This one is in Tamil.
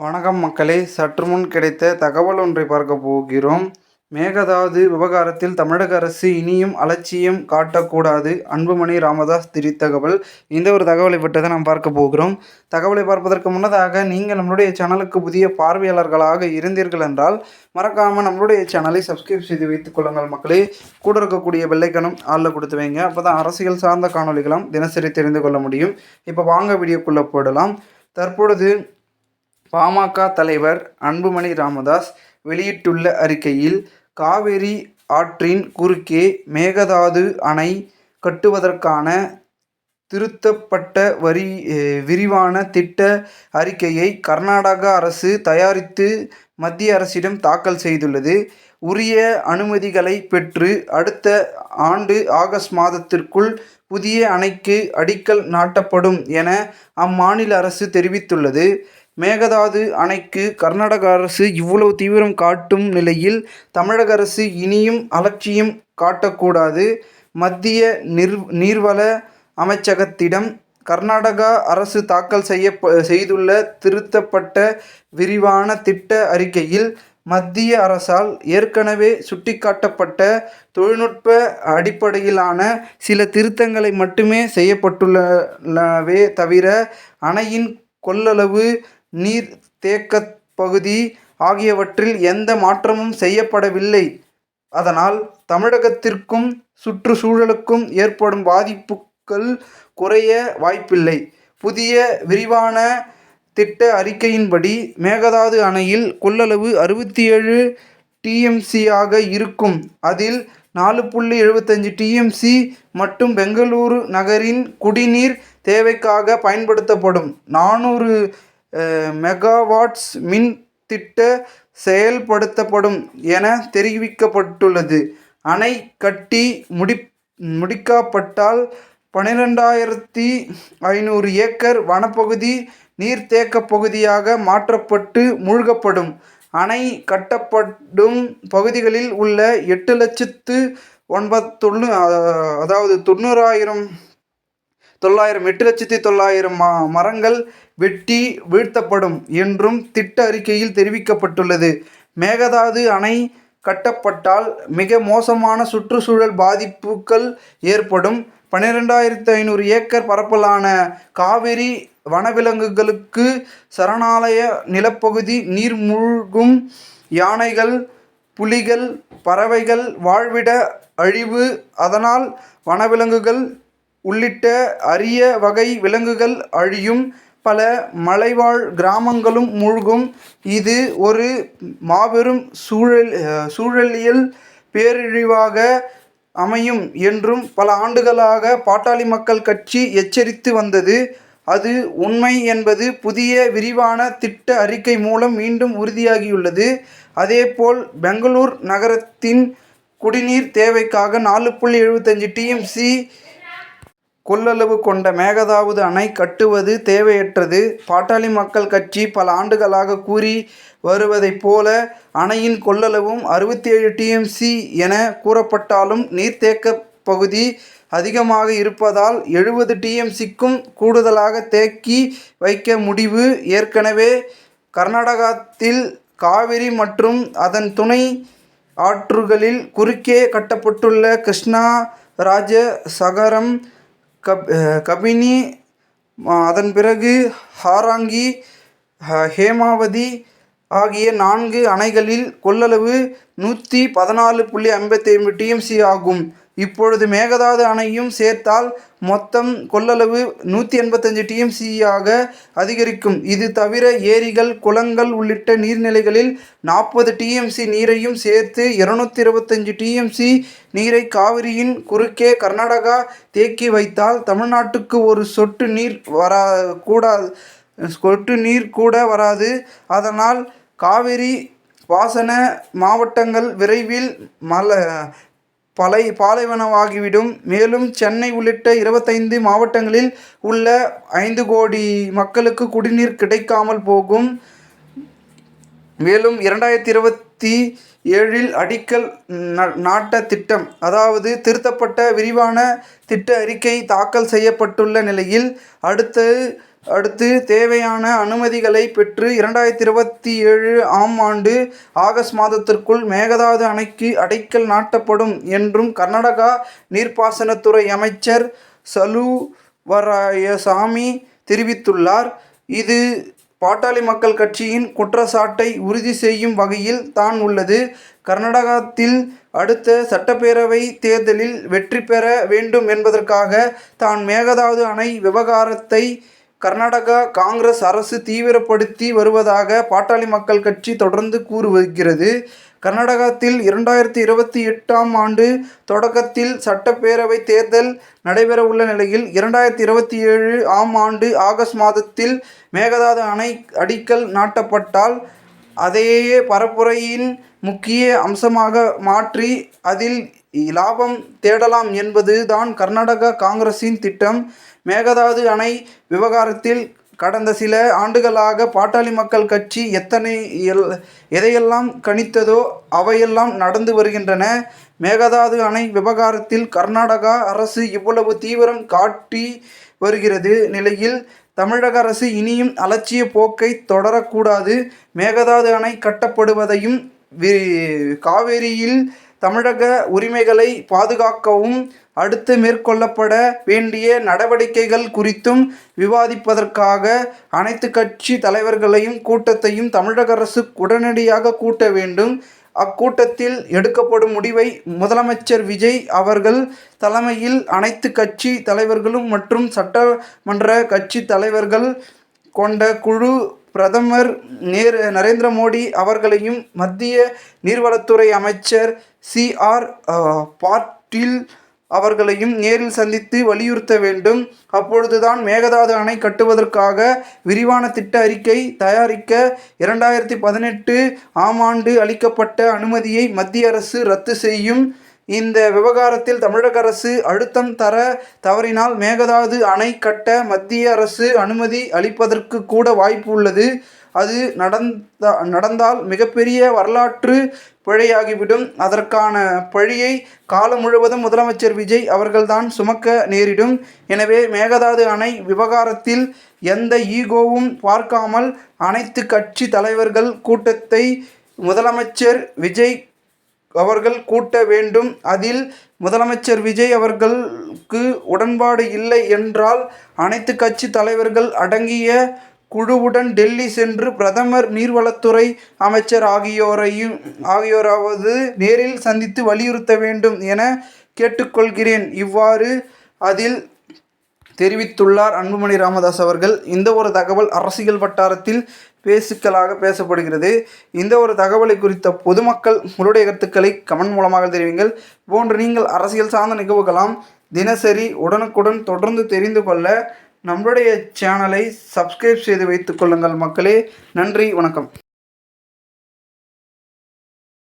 வணக்கம் மக்களே, சற்று முன் கிடைத்த தகவல் ஒன்றை பார்க்க போகிறோம். மேகதாது விவகாரத்தில் தமிழக அரசு இனியும் அலட்சியம் காட்டக்கூடாது. அன்புமணி ராமதாஸ் தகவல். இந்த ஒரு தகவலை பற்றி தான் நாம் பார்க்க போகிறோம். தகவலை பார்ப்பதற்கு முன்னதாக நீங்கள் நம்மளுடைய சேனலுக்கு புதிய பார்வையாளர்களாக இருந்தீர்கள் என்றால் மறக்காமல் நம்மளுடைய சேனலை சப்ஸ்கிரைப் செய்து வைத்துக் கொள்ளுங்கள் மக்களே. கூட இருக்கக்கூடிய பெல்லைக்கனும் ஆளில் கொடுத்து வைங்க. அப்போ தான் அரசியல் சார்ந்த காணொலிகளும் தினசரி தெரிந்து கொள்ள முடியும். இப்போ வாங்க வீடியோக்குள்ளே போடலாம். தற்பொழுது பாமக தலைவர் அன்புமணி ராமதாஸ் வெளியிட்டுள்ள அறிக்கையில், காவிரி ஆற்றின் குறுக்கே மேகதாது அணை கட்டுவதற்கான திருத்தப்பட்ட விரிவான திட்ட அறிக்கையை கர்நாடக அரசு தயாரித்து மத்திய அரசிடம் தாக்கல் செய்துள்ளது. உரிய அனுமதிகளை பெற்று அடுத்த ஆண்டு ஆகஸ்ட் மாதத்திற்குள் புதிய அணைக்கு அடிக்கல் நாட்டப்படும் என அம்மாநில அரசு தெரிவித்துள்ளது. மேகதாது அணைக்கு கர்நாடக அரசு இவ்வளவு தீவிரம் காட்டும் நிலையில் தமிழக அரசு இனியும் அலட்சியம் காட்டக்கூடாது. மத்திய நீர்வள அமைச்சகத்திடம் கர்நாடகா அரசு தாக்கல் செய்துள்ள திருத்தப்பட்ட விரிவான திட்ட அறிக்கையில் மத்திய அரசால் ஏற்கனவே சுட்டிக்காட்டப்பட்ட தொழில்நுட்ப அடிப்படையிலான சில திருத்தங்களை மட்டுமே செய்யப்பட்டுள்ளனவே தவிர அணையின் கொள்ளளவு, நீர் தேக்கப் பகுதி ஆகியவற்றில் எந்த மாற்றமும் செய்யப்படவில்லை. அதனால் தமிழகத்திற்கும் சுற்றுச்சூழலுக்கும் ஏற்படும் பாதிப்புகள் குறைய வாய்ப்பில்லை. புதிய விரிவான திட்ட அறிக்கையின்படி மேகதாது அணையில் கொள்ளளவு 67 டிஎம்சி-ஆக இருக்கும். அதில் 4.75 டிஎம்சி மட்டும் பெங்களூரு நகரின் குடிநீர் தேவைக்காக பயன்படுத்தப்படும். 400 மெகாவாட்ஸ் மின் திட்ட செயல்படுத்தப்படும் என தெரிவிக்கப்பட்டுள்ளது. அணை கட்டி முடிக்கப்பட்டால் 12,500 ஏக்கர் வனப்பகுதி நீர்த்தேக்க பகுதியாக மாற்றப்பட்டு மூழ்கப்படும். அணை கட்டப்படும் பகுதிகளில் உள்ள 8,900,000 மரங்கள் வெட்டி வீழ்த்தப்படும் என்றும் திட்ட அறிக்கையில் தெரிவிக்கப்பட்டுள்ளது. மேகதாது அணை கட்டப்பட்டால் மிக மோசமான சுற்றுச்சூழல் பாதிப்புகள் ஏற்படும். 12,500 ஏக்கர் பரப்பளவான காவிரி வனவிலங்குகளுக்கு சரணாலய நிலப்பகுதி நீர்மூழ்கும். யானைகள், புலிகள், பறவைகள் வாழ்விட அழிவு. அதனால் வனவிலங்குகள் உள்ளிட்ட அரிய வகை விலங்குகள் அழியும். பல மலைவாழ் கிராமங்களும் மூழ்கும். இது ஒரு மாபெரும் சூழலியல் பேரழிவாக அமையும் என்றும் பல ஆண்டுகளாக பாட்டாளி மக்கள் கட்சி எச்சரித்து வந்தது. அது உண்மை என்பது புதிய விரிவான திட்ட அறிக்கை மூலம் மீண்டும் உறுதியாகியுள்ளது. அதேபோல் பெங்களூர் நகரத்தின் குடிநீர் தேவைக்காக 4.75 டிஎம்சி கொள்ளளவு கொண்ட மேகதாது அணை கட்டுவது தேவையற்றது. பாட்டாளி மக்கள் கட்சி பல ஆண்டுகளாக கூறி வருவதைப் போல அணையின் கொள்ளளவும் 67 டிஎம்சி என கூறப்பட்டாலும் நீர்த்தேக்க பகுதி அதிகமாக இருப்பதால் 70 டிஎம்சிக்கும் கூடுதலாக தேக்கி வைக்க முடிவு. ஏற்கனவே கர்நாடகத்தில் காவிரி மற்றும் அதன் துணை ஆற்றுகளில் குறுக்கே கட்டப்பட்டுள்ள கிருஷ்ணா, ராஜசாகரம், கபினி, அதன் பிறகு ஹாராங்கி, ஹேமாவதி ஆகிய 4 அணைகளில் கொள்ளளவு 114.57 டிஎம்சி ஆகும். இப்பொழுது மேகதாது அணையும் சேர்த்தால் மொத்தம் கொள்ளளவு 185 டிஎம்சி-ஆக அதிகரிக்கும். இது தவிர ஏரிகள், குளங்கள் உள்ளிட்ட நீர்நிலைகளில் 40 டிஎம்சி நீரையும் சேர்த்து 225 டிஎம்சி நீரை காவிரியின் குறுக்கே கர்நாடகா தேக்கி வைத்தால் தமிழ்நாட்டுக்கு ஒரு சொட்டு நீர் கூட வராது. அதனால் காவிரி பாசன மாவட்டங்கள் விரைவில் பாலைவனமாகிவிடும். மேலும் சென்னை உள்ளிட்ட 25 மாவட்டங்களில் உள்ள 5 கோடி மக்களுக்கு குடிநீர் கிடைக்காமல் போகும். மேலும் 2027 அடிக்கல் நாட்ட திட்டம், அதாவது திருத்தப்பட்ட விரிவான திட்ட அறிக்கை தாக்கல் செய்யப்பட்டுள்ள நிலையில் அடுத்து அடுத்து தேவையான அனுமதிகளை பெற்று 2027 ஆம் ஆண்டு ஆகஸ்ட் மாதத்திற்குள் மேகதாது அணைக்கு அடிக்கல் நாட்டப்படும் என்றும் கர்நாடகா நீர்ப்பாசனத்துறை அமைச்சர் சலுவராயசாமி தெரிவித்துள்ளார். இது பாட்டாளி மக்கள் கட்சியின் குற்றச்சாட்டை உறுதி செய்யும் வகையில் தான் உள்ளது. கர்நாடகத்தில் அடுத்த சட்டப்பேரவை தேர்தலில் வெற்றி பெற வேண்டும் என்பதற்காக தான் மேகதாது அணை விவகாரத்தை கர்நாடகா காங்கிரஸ் அரசு தீவிரப்படுத்தி வருவதாக பாட்டாளி மக்கள் கட்சி தொடர்ந்து கூறி வருகிறது. கர்நாடகத்தில் 2028 ஆம் ஆண்டு தொடக்கத்தில் சட்டப்பேரவை தேர்தல் நடைபெறவுள்ள நிலையில் 2027 ஆம் ஆண்டு ஆகஸ்ட் மாதத்தில் மேகதாது அணை அடிக்கல் நாட்டப்பட்டால் அதையே பரப்புரையின் முக்கிய அம்சமாக மாற்றி அதில் லாபம் தேடலாம் என்பது தான் கர்நாடக காங்கிரசின் திட்டம். மேகதாது அணை விவகாரத்தில் கடந்த சில ஆண்டுகளாக பாட்டாளி மக்கள் கட்சி எதையெல்லாம் கணித்ததோ அவையெல்லாம் நடந்து வருகின்றன. மேகதாது அணை விவகாரத்தில் கர்நாடகா அரசு இவ்வளவு தீவிரம் காட்டி வருகிறது நிலையில் தமிழக அரசு இனியும் அலட்சிய போக்கை தொடரக்கூடாது. மேகதாது அணை கட்டப்படுவதையும் காவேரியில் தமிழக உரிமைகளை பாதுகாக்கவும் அடுத்து மேற்கொள்ளப்பட வேண்டிய நடவடிக்கைகள் குறித்தும் விவாதிப்பதற்காக அனைத்து கட்சி தலைவர்களையும் கூட்டத்தையும் தமிழக அரசு உடனடியாக கூட்ட வேண்டும். அக்கூட்டத்தில் எடுக்கப்படும் முடிவை முதலமைச்சர் விஜய் அவர்கள் தலைமையில் அனைத்து கட்சி தலைவர்களும் மற்றும் சட்டமன்ற கட்சி தலைவர்கள் கொண்ட குழு பிரதமர் நரேந்திர மோடி அவர்களையும் மத்திய நீர்வளத்துறை அமைச்சர் CR பாட்டீல் அவர்களையும் நேரில் சந்தித்து வலியுறுத்த வேண்டும். அப்பொழுதுதான் மேகதாது அணை கட்டுவதற்காக விரிவான திட்ட அறிக்கை தயாரிக்க 2018 ஆம் ஆண்டு அளிக்கப்பட்ட அனுமதியை மத்திய அரசு ரத்து செய்யும். இந்த விவகாரத்தில் தமிழக அரசு அழுத்தம் தர தவறினால் மேகதாது அணை கட்ட மத்திய அரசு அனுமதி அளிப்பதற்கு கூட வாய்ப்பு உள்ளது. அது நடந்தால் மிகப்பெரிய வரலாற்று பிழையாகிவிடும். அதற்கான பழியை காலம் முழுவதும் முதலமைச்சர் விஜய் அவர்கள்தான் சுமக்க நேரிடும். எனவே மேகதாது அணை விவகாரத்தில் எந்த ஈகோவும் பார்க்காமல் அனைத்து கட்சி தலைவர்கள் கூட்டத்தை முதலமைச்சர் விஜய் அவர்கள் கூட்ட வேண்டும். அதில் முதலமைச்சர் விஜய் அவர்களுக்கு உடன்பாடு இல்லை என்றால் அனைத்து கட்சி தலைவர்கள் அடங்கிய குழுவுடன் டெல்லி சென்று பிரதமர் நீர்வளத்துறை அமைச்சர் ஆகியோராவது நேரில் சந்தித்து வலியுறுத்த வேண்டும் என கேட்டுக்கொள்கிறேன். இவ்வாறு அதில் தெரிவித்துள்ளார் அன்புமணி ராமதாஸ் அவர்கள். இந்த ஒரு தகவல் அரசியல் வட்டாரத்தில் பேசுக்களாக பேசப்படுகிறது. இந்த ஒரு தகவலை குறித்த பொதுமக்கள் உங்களுடைய கருத்துக்களை கமெண்ட் மூலமாக தெரிவிங்கள். போன்று நீங்கள் அரசியல் சார்ந்த நிகழ்வுகளாம் தினசரி உடனுக்குடன் தொடர்ந்து தெரிந்து கொள்ள நம்மளுடைய சேனலை சப்ஸ்கிரைப் செய்து வைத்துக் கொள்ளுங்கள் மக்களே. நன்றி, வணக்கம்.